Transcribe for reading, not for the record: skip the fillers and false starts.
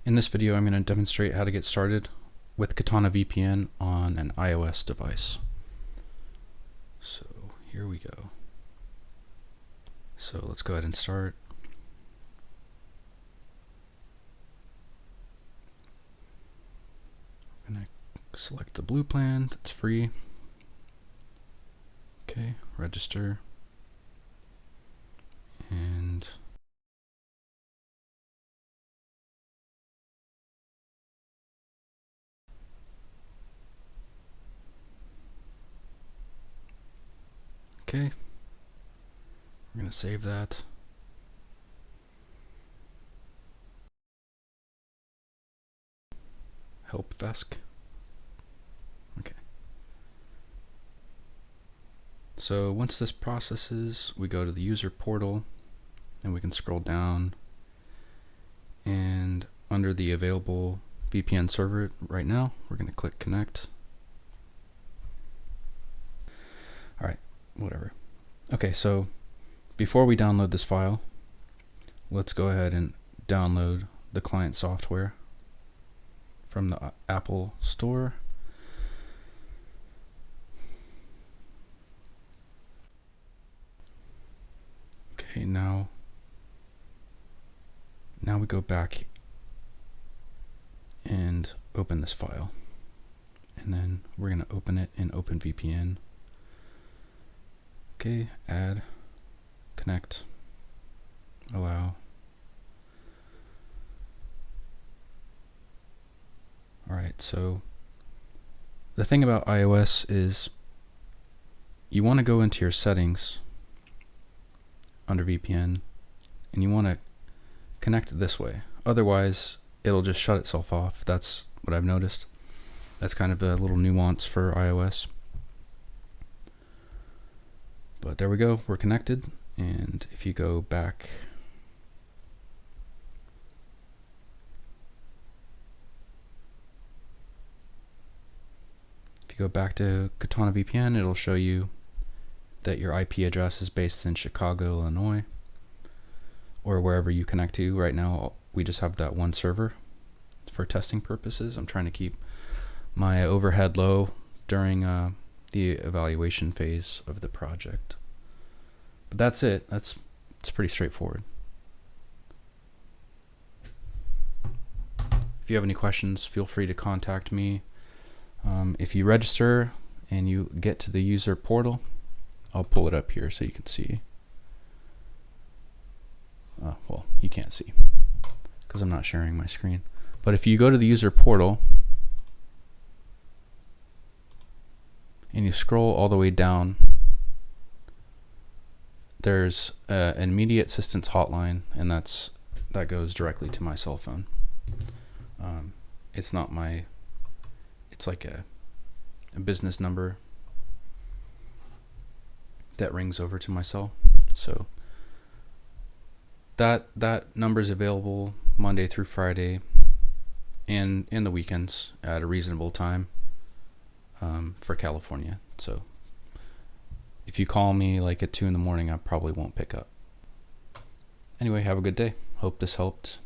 In this video, I'm going to demonstrate how to get started with KatanaVPN on an iOS device. So here we go. So let's go ahead and start. I'm going to select the blue plan. It's free. Okay, register. And okay, we're going to save that. Help desk. Okay. So once this processes, we go to the user portal and we can scroll down, and under the available VPN server right now, we're going to click connect. All right, whatever. Okay, so before we download this file, let's go ahead and download the client software from the Apple Store. Okay, now we go back and open this file, and then we're going to open it in OpenVPN. Okay, add, connect, allow. Alright, so the thing about iOS is you want to go into your settings under VPN and you want to connect it this way. Otherwise, it'll just shut itself off. That's what I've noticed. That's kind of a little nuance for iOS. But there we go, we're connected. And if you go back, to KatanaVPN, it'll show you that your IP address is based in Chicago, Illinois, or wherever you connect to. Right now, we just have that one server for testing purposes. I'm trying to keep my overhead low during the evaluation phase of the project. But that's it. It's pretty straightforward. If you have any questions, feel free to contact me. If you register and you get to the user portal, I'll pull it up here so you can see. Well, you can't see because I'm not sharing my screen. But if you go to the user portal and you scroll all the way down, there's an immediate assistance hotline, and that goes directly to my cell phone. It's not my, it's like a business number that rings over to my cell. So that number is available Monday through Friday and in the weekends at a reasonable time for California. So if you call me like at 2 in the morning, I probably won't pick up. Anyway, have a good day. Hope this helped.